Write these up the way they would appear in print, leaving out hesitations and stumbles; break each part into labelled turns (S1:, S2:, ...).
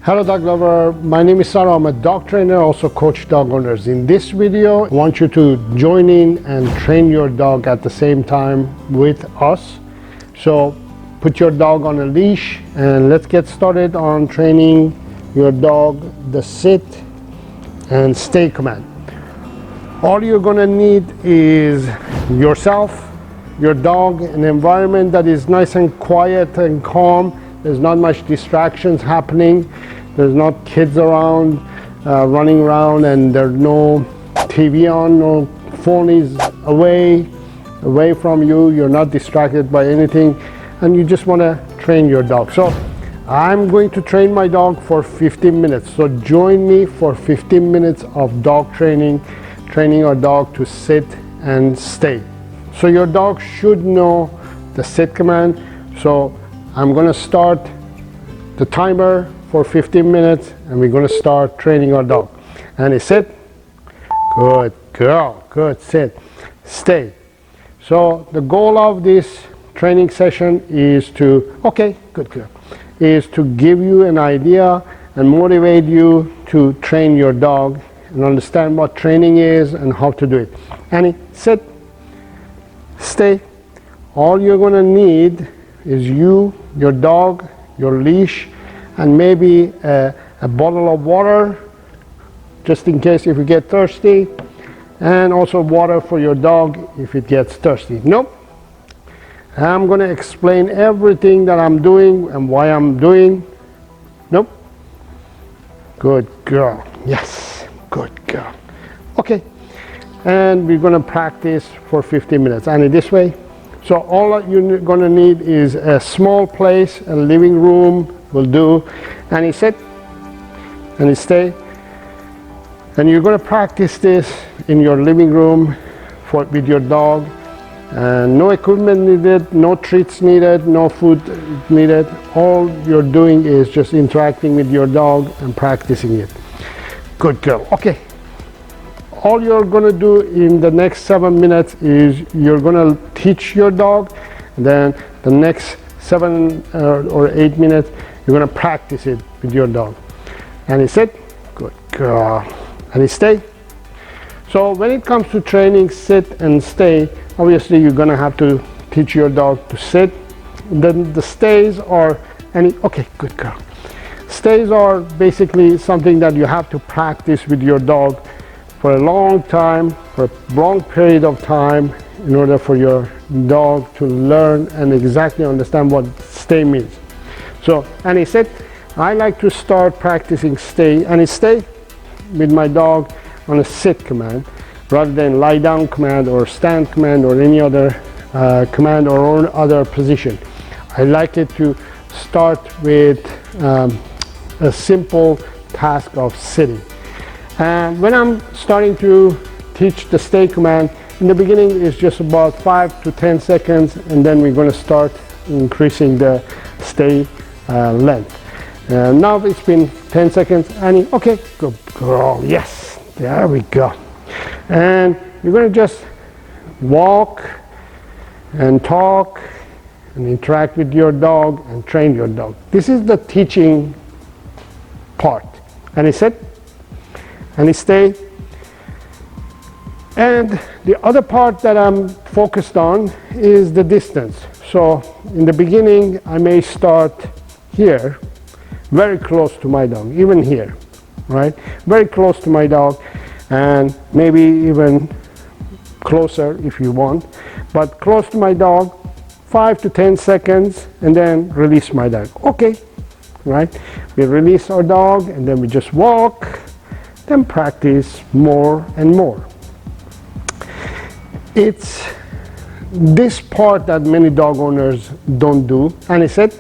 S1: Hello dog lover, my name is Saro. I'm a dog trainer, also coach dog owners. In this video, I want you to join in and train your dog at the same time with us. So put your dog on a leash and let's get started on training your dog the sit and stay command. All you're gonna need is yourself, your dog, an environment that is nice and quiet and calm. There's not much distractions happening. There's not kids around running around, and there's no TV on, no phone is away from you. You're not distracted by anything, and you just want to train your dog. So I'm going to train my dog for 15 minutes. So join me for 15 minutes of dog training our dog to sit and stay. So your dog should know the sit command. So I'm going to start the timer for 15 minutes and we're going to start training our dog. And sit, good girl, good, sit, stay. So the goal of this training session is to, okay, good girl, is to give you an idea and motivate you to train your dog and understand what training is and how to do it. Annie, sit, stay. All you're going to need is you, your dog, your leash, and maybe a bottle of water just in case if you get thirsty, and also water for your dog if it gets thirsty. Nope. I'm going to explain everything that I'm doing and why I'm doing. Nope. Good girl. Yes. Good girl. Okay. And we're going to practice for 15 minutes. And this way. So all that you're going to need is a small place, a living room will do. And you sit and you stay. And you're going to practice this in your living room with your dog. And no equipment needed, no treats needed, no food needed. All you're doing is just interacting with your dog and practicing it. Good girl. Okay. All you're going to do in the next 7 minutes is you're going to teach your dog. Then the next 7 or 8 minutes, you're going to practice it with your dog. And he sit, good girl. And he stay. So when it comes to training sit and stay, obviously you're going to have to teach your dog to sit. Then the stays are, okay, good girl. Stays are basically something that you have to practice with your dog for a long time, for a long period of time, in order for your dog to learn and exactly understand what stay means. So, Annie sit. I like to start practicing stay. Annie stay with my dog on a sit command, rather than lie down command or stand command or any other command or other position. I like it to start with a simple task of sitting. And when I'm starting to teach the stay command, in the beginning it's just about 5 to 10 seconds, and then we're going to start increasing the stay length. Now it's been 10 seconds. Annie, okay, good girl, yes, there we go. And you're going to just walk and talk and interact with your dog and train your dog. This is the teaching part. Annie sit. And he stay. And the other part that I'm focused on is the distance. So in the beginning, I may start here, very close to my dog, even here, right? Very close to my dog, and maybe even closer if you want. But close to my dog, 5 to 10 seconds, and then release my dog. Okay, right? We release our dog, and then we just walk. Then practice more and more. It's this part that many dog owners don't do. And I said,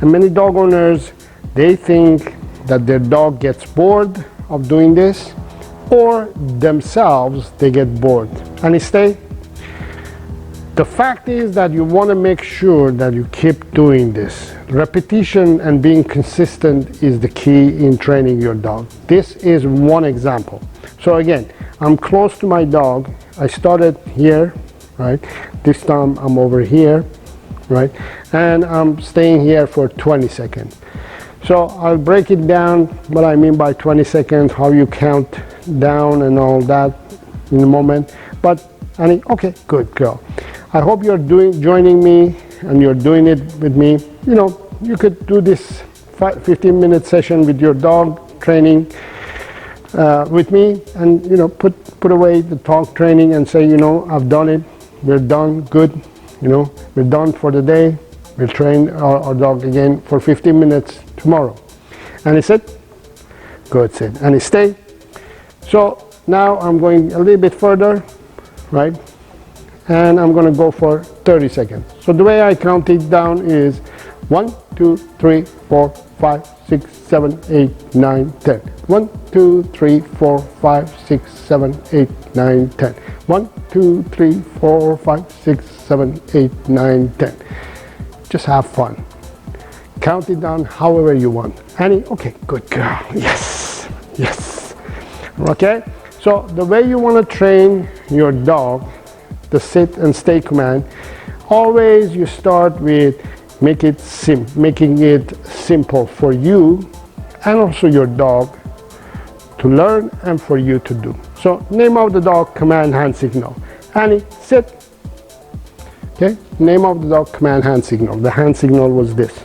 S1: and many dog owners, they think that their dog gets bored of doing this, or themselves, they get bored. And I stay. The fact is that you want to make sure that you keep doing this. Repetition and being consistent is the key in training your dog. This is one example. So again, I'm close to my dog. I started here, right? This time I'm over here, right? And I'm staying here for 20 seconds. So I'll break it down, what I mean by 20 seconds, how you count down and all that in a moment. But Annie, okay, good girl. I hope you're joining me and you're doing it with me. You know, you could do this 15-minute session with your dog training with me, and you know, put away the talk training and say, you know, I've done it. We're done. Good. You know, we're done for the day. We'll train our dog again for 15 minutes tomorrow. And he said, good, sit. And he stayed. So now I'm going a little bit further, right? And I'm going to go for 30 seconds. So the way I count it down is 1, 2, 3, 4, 5, 6, 7, 8, 9, 10. 1, 2, 3, 4, 5, 6, 7, 8, 9, 10. 1, 2, 3, 4, 5, 6, 7, 8, 9, 10. Just have fun. Count it down however you want. Annie, okay, good girl. Yes, yes. Okay, so the way you want to train your dog, the sit and stay command, always you start with making it simple for you and also your dog to learn and for you to do. So name of the dog, command, hand signal. Annie, sit. Okay, name of the dog, command, hand signal. The hand signal was this.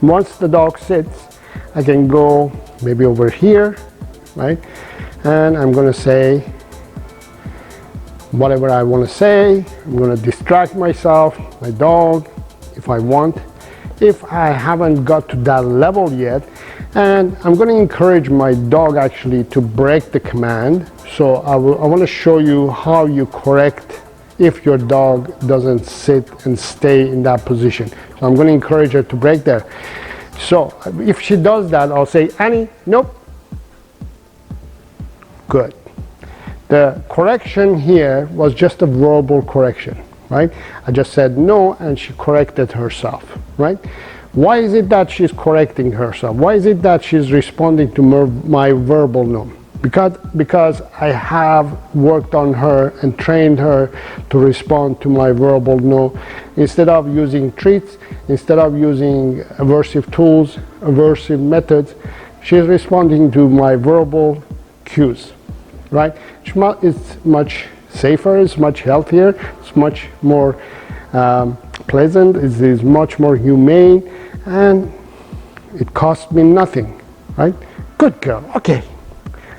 S1: Once the dog sits, I can go maybe over here, right? And I'm going to say whatever I want to say. I'm going to distract myself, my dog, if I want. If I haven't got to that level yet, and I'm going to encourage my dog actually to break the command. So I want to show you how you correct if your dog doesn't sit and stay in that position. So I'm going to encourage her to break there. So if she does that, I'll say, Annie, nope. Good. The correction here was just a verbal correction, right? I just said no and she corrected herself, right? Why is it that she's correcting herself? Why is it that she's responding to my verbal no? Because I have worked on her and trained her to respond to my verbal no. Instead of using treats, instead of using aversive tools, aversive methods, she's responding to my verbal cues, right? It's much safer, it's much healthier, it's much more pleasant, it is much more humane, and it costs me nothing, right? Good girl, okay.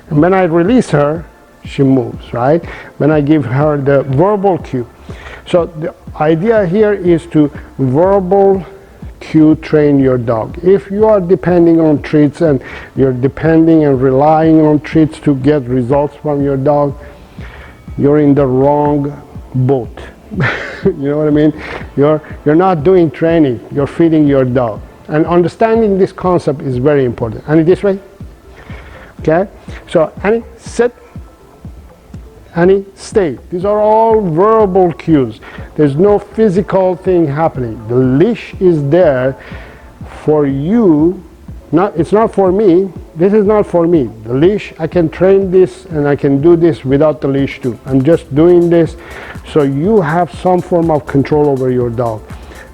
S1: And when I release her, she moves, right? When I give her the verbal cue. So the idea here is to verbal cue train your dog. If you are depending on treats and you're depending and relying on treats to get results from your dog, you're in the wrong boat. You know what I mean? You're not doing training, you're feeding your dog. And understanding this concept is very important. Annie, this way. Okay, so Annie, sit. Annie, stay. These are all verbal cues. There's no physical thing happening. The leash is there for you. It's not for me. This is not for me. The leash, I can train this and I can do this without the leash too. I'm just doing this so you have some form of control over your dog.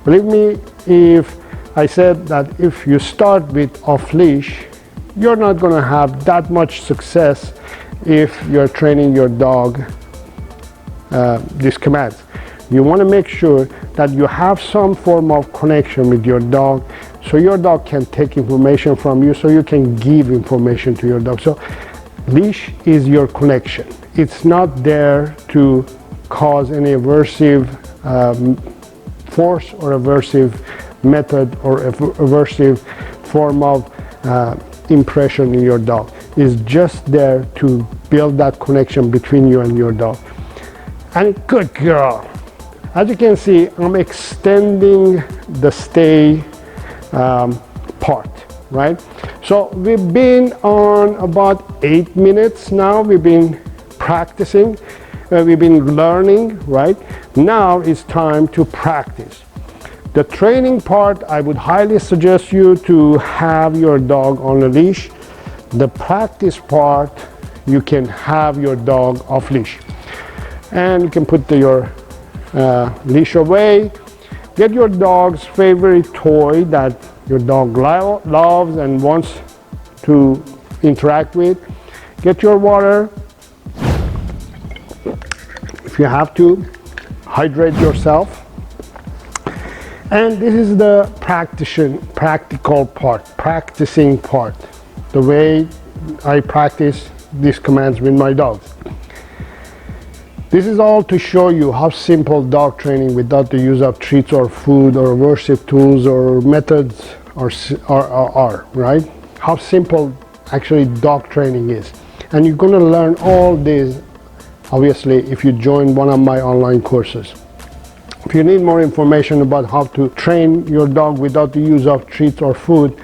S1: Believe me, if I said that if you start with off leash, you're not going to have that much success if you're training your dog these commands. You want to make sure that you have some form of connection with your dog so your dog can take information from you, so you can give information to your dog. So leash is your connection. It's not there to cause any aversive force or aversive method or aversive form of impression in your dog. Is just there to build that connection between you and your dog. And good girl. As you can see, I'm extending the stay part, right? So we've been on about 8 minutes now. We've been practicing, we've been learning, right? Now it's time to practice. The training part, I would highly suggest you to have your dog on a leash. The practice part, you can have your dog off leash. And you can put your leash away. Get your dog's favorite toy that your dog loves and wants to interact with. Get your water. If you have to, hydrate yourself. And this is the practical part, practicing part, the way I practice these commands with my dogs. This is all to show you how simple dog training without the use of treats or food or aversive tools or methods are, right? How simple actually dog training is. And you're going to learn all this, obviously, if you join one of my online courses. If you need more information about how to train your dog without the use of treats or food,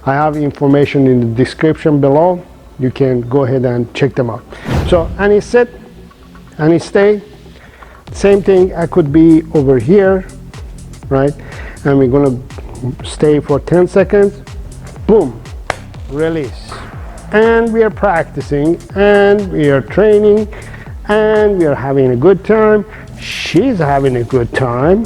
S1: I have information in the description below. You can go ahead and check them out. So any sit, any stay, same thing. I could be over here, right? And we're gonna stay for 10 seconds. Boom, release. And we are practicing, and we are training, and we are having a good time. She's having a good time,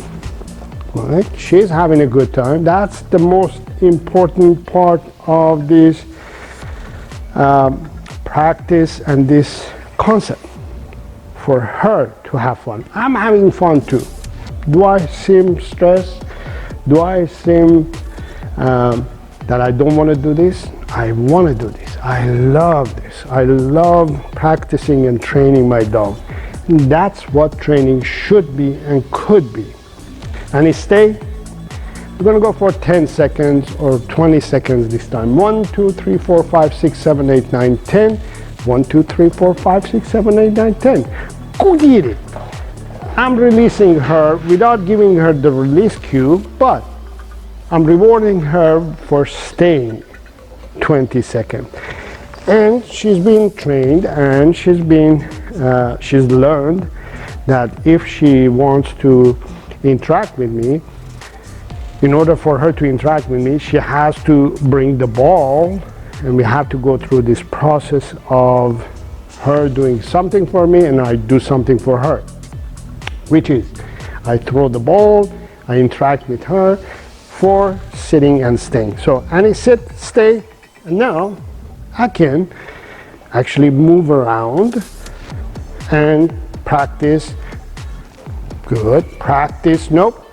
S1: right? She's having a good time. That's the most important part of this practice and this concept, for her to have fun. I'm having fun too. Do I seem stressed? Do I seem that I don't want to do this? I want to do this. I love this. I love practicing and training my dog. That's what training should be and could be. And stay. We're going to go for 10 seconds or 20 seconds this time. 1, 2, 3, 4, 5, 6, 7, 8, 9, 10. 1, 2, 3, 4, 5, 6, 7, 8, 9, 10. Go get it. I'm releasing her without giving her the release cue, but I'm rewarding her for staying 20 seconds. And she's been trained, and she's learned that if she wants to interact with me, in order for her to interact with me, she has to bring the ball, and we have to go through this process of her doing something for me and I do something for her, which is I throw the ball, I interact with her for sitting and staying. So any sit, stay, and now I can actually move around and practice. Good. Practice. Nope.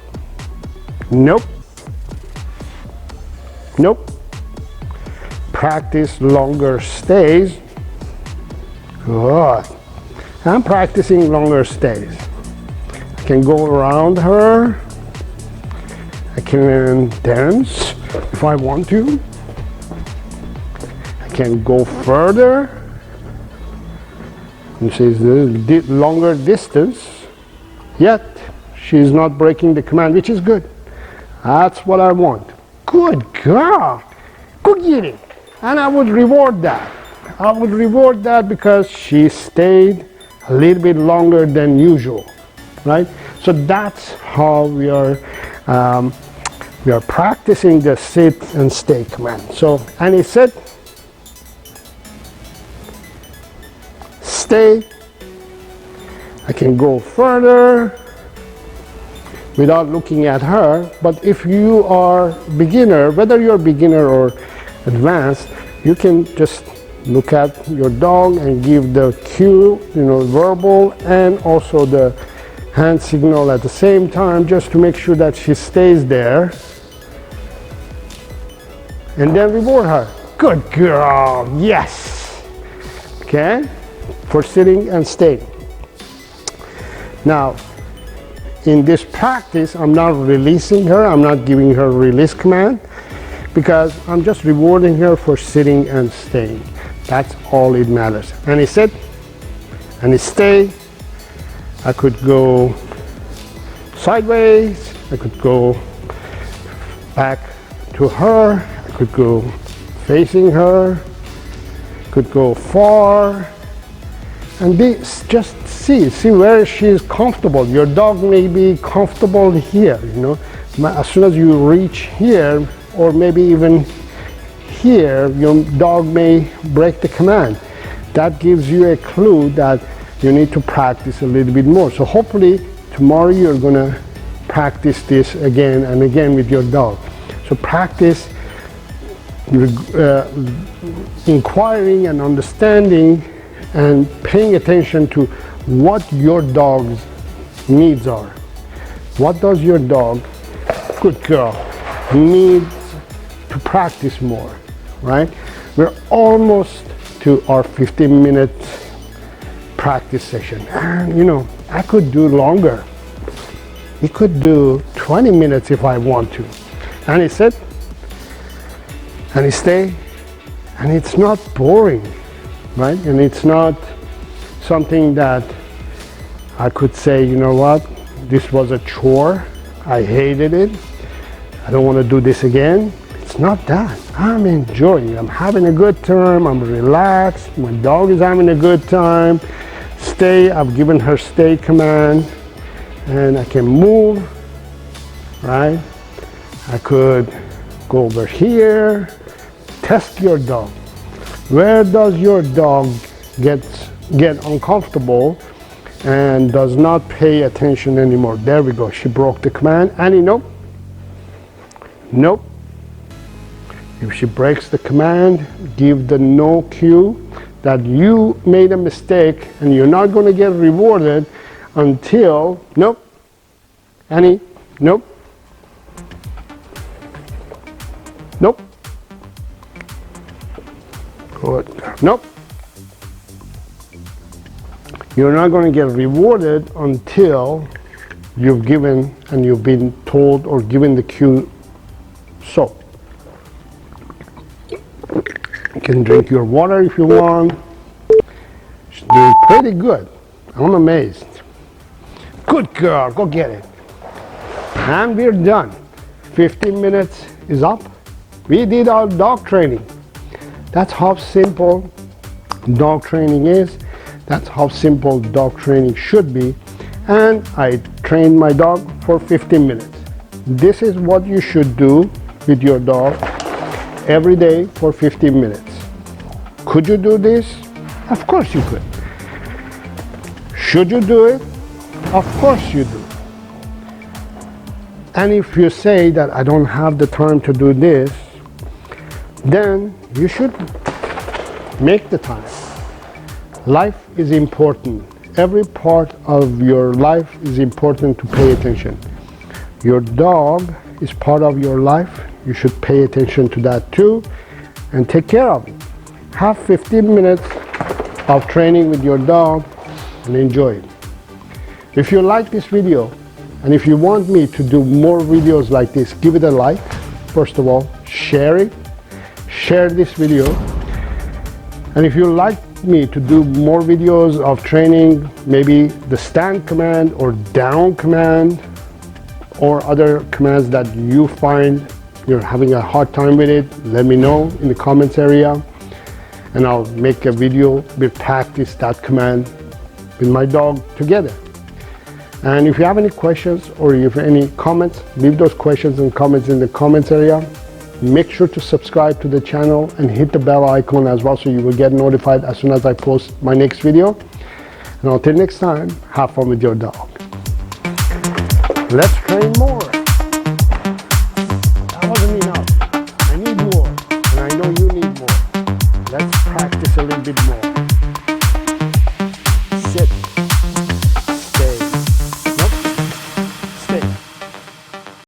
S1: Nope. Nope. Practice longer stays. Good. I'm practicing longer stays. I can go around her. I can dance if I want to. I can go further. And she's a longer distance, yet she's not breaking the command, which is good. That's what I want. Good girl. Go get it. And I would reward that. I would reward that because she stayed a little bit longer than usual, right? So that's how we are practicing the sit and stay command. So any sit, stay. I can go further without looking at her, but if you are beginner, whether you're beginner or advanced, you can just look at your dog and give the cue, verbal and also the hand signal at the same time, just to make sure that she stays there, and then reward her. Good girl, yes. Okay, for sitting and staying. Now, in this practice, I'm not releasing her, I'm not giving her a release command, because I'm just rewarding her for sitting and staying. That's all it matters. And he sit, and he stay. I could go sideways, I could go back to her, I could go facing her, could go far, and just see where she's comfortable. Your dog may be comfortable here, As soon as you reach here, or maybe even here, your dog may break the command. That gives you a clue that you need to practice a little bit more. So hopefully tomorrow you're gonna practice this again and again with your dog. So practice inquiring and understanding and paying attention to what your dog's needs are. What does your dog, good girl, needs to practice more, right? We're almost to our 15-minute practice session. And you know, I could do longer. We could do 20 minutes if I want to. And he sit, and he stay, and it's not boring, right? And it's not something that I could say, you know what, this was a chore, I hated it, I don't want to do this again. It's not that. I'm enjoying it. I'm having a good time, I'm relaxed, my dog is having a good time. Stay, I've given her stay command, and I can move, right? I could go over here. Test your dog. Where does your dog get uncomfortable and does not pay attention anymore? There we go. She broke the command. Annie, nope. Nope. If she breaks the command, give the no cue that you made a mistake and you're not going to get rewarded until, nope. Annie, nope. Nope. Good. Nope. You're not going to get rewarded until you've given and you've been told or given the cue. So, you can drink your water if you want. She's doing pretty good. I'm amazed. Good girl, go get it. And we're done. 15 minutes is up. We did our dog training. That's how simple dog training is. That's how simple dog training should be. And I trained my dog for 15 minutes. This is what you should do with your dog every day for 15 minutes. Could you do this? Of course you could. Should you do it? Of course you do. And if you say that I don't have the time to do this, then you should make the time. Life is important. Every part of your life is important to pay attention. Your dog is part of your life. You should pay attention to that too and take care of it. Have 15 minutes of training with your dog and enjoy it. If you like this video and if you want me to do more videos like this, give it a like. First of all, share it. Share this video. And if you like me to do more videos of training, maybe the stand command or down command or other commands that you find you're having a hard time with it, let me know in the comments area and I'll make a video with practice that command with my dog together. And if you have any questions or if you have any comments, leave those questions and comments in the comments area. Make sure to subscribe to the channel and hit the bell icon as well so you will get notified as soon as I post my next video. And until next time, have fun with your dog. Let's train more.